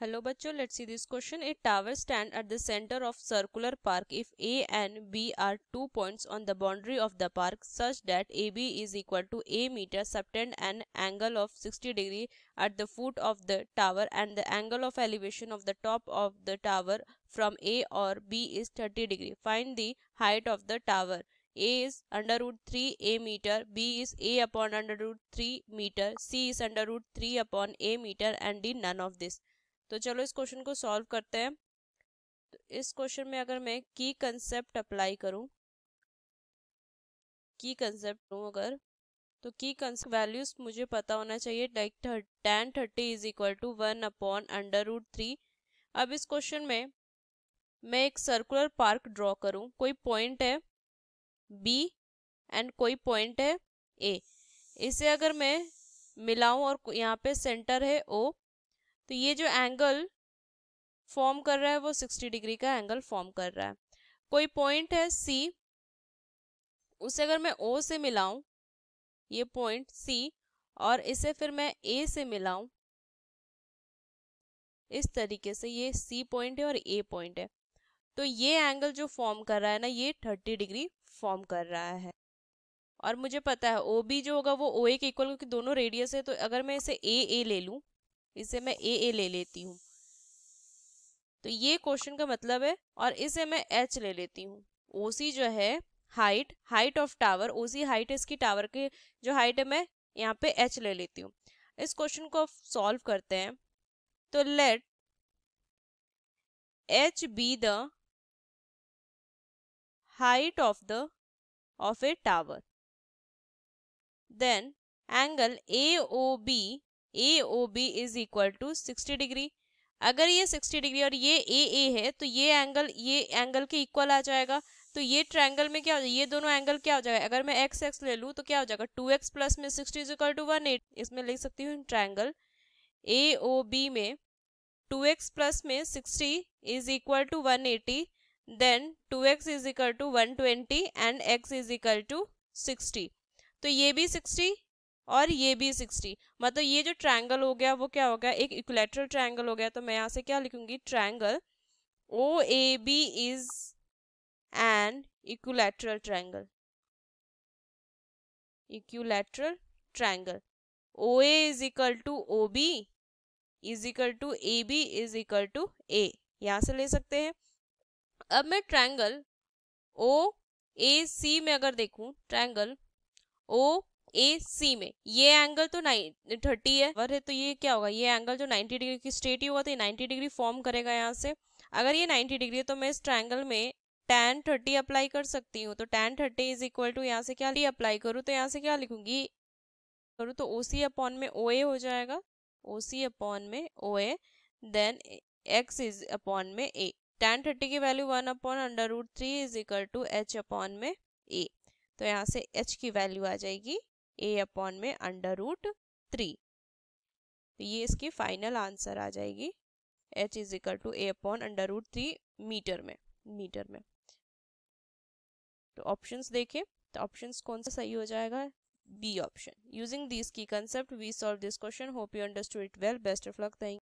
Hello bachcho, let's see this question. A tower stand at the center of circular park if A and B are 2 points on the boundary of the park such that AB is equal to A meter, subtend an angle of 60 degree at the foot of the tower and the angle of elevation of the top of the tower from A or B is 30 degree. Find the height of the tower. A is under root 3 A meter, B is A upon under root 3 meter, C is under root 3 upon A meter and D none of this. तो चलो इस question को solve करते हैं। तो इस question में अगर मैं की कंसेप्ट अप्लाई करूं, की कंसेप्ट लूं अगर, तो की कंसेप्ट वैल्यूज मुझे पता होना चाहिए। Like tan 30 is equal to 1 upon under root 3। अब इस क्वेश्चन में मैं एक सर्कुलर पार्क ड्रॉ करूं, कोई पॉइंट है बी एंड कोई पॉइंट है ए। इसे अगर मैं मिलाऊं और यहाँ पे सेंटर है ओ, तो ये जो एंगल फॉर्म कर रहा है वो 60 डिग्री का एंगल फॉर्म कर रहा है। कोई पॉइंट है सी, उसे अगर मैं ओ से मिलाऊं, ये पॉइंट सी, और इसे फिर मैं ए से मिलाऊं इस तरीके से, ये सी पॉइंट है और ए पॉइंट है, तो ये एंगल जो फॉर्म कर रहा है ना, ये 30 डिग्री फॉर्म कर रहा है। और मुझे पता है ओ बी जो होगा वो ओ ए के इक्वल, क्योंकि दोनों रेडियस है। तो अगर मैं इसे ए ले लूं, इसे मैं ए ले लेती हूँ, तो ये क्वेश्चन का मतलब है। और इसे मैं एच ले लेती हूँ। ओसी जो है height of tower, OC height है इसकी टावर की, जो हाइट है मैं यहाँ पे एच ले लेती हूँ। इस क्वेश्चन को सॉल्व करते हैं। तो let H B the height of a tower, then angle AOB is equal to 60 degree. अगर ये 60 डिग्री और ये ए है, तो ये एंगल के इक्वल आ जाएगा। तो ये ट्रायंगल में क्या हो जाएगा, ये दोनों एंगल क्या हो जाएगा, अगर मैं x ले लूँ तो क्या हो जाएगा, 2x प्लस में 60 इज इक्वल टू 180। इसमें लिख सकती हूँ ट्रायंगल AOB में 2x प्लस में 60 is equal to 180, then 2x is equal to 120 and x is equal to 60। तो ये भी 60 और ये भी 60, मतलब ये जो ट्रायंगल हो गया वो क्या हो गया, एक इक्विलैटरल ट्रायंगल हो गया। तो मैं यहाँ से क्या लिखूंगी, triangle OAB is an equilateral triangle. Equilateral triangle OA is equal to OB is equal to AB is equal to A, यहाँ से ले सकते हैं। अब मैं ट्रायंगल OAC में अगर देखूं, ट्रायंगल OAC में ये एंगल तो 30 है, तो ये क्या होगा, ये एंगल जो 90 डिग्री की स्ट्रेट ही होगा, तो ये 90 डिग्री फॉर्म करेगा यहाँ से। अगर ये 90 डिग्री है तो मैं इस ट्रायंगल में tan 30 अप्लाई कर सकती हूँ। तो tan 30 इज इक्वल टू, यहाँ से क्या अप्लाई करूँ, तो यहाँ से क्या लिखूंगी, करूँ तो OC अपॉन में OA हो जाएगा, OC अपॉन में OA, then x is upon में A। tan 30 की value 1 upon under root 3 is equal to h upon में A। तो यहाँ से h की वैल्यू आ जाएगी A अपॉन में अंडर रूट 3। तो ये इसकी फाइनल आंसर आ जाएगी, h is equal to A upon under root 3 metre में। तो ऑप्शंस देखें, तो ऑप्शंस कौन सा सही हो जाएगा, B ऑप्शन। यूजिंग दिस की concept we solve this question. Hope you understood it well. Best of luck. Thank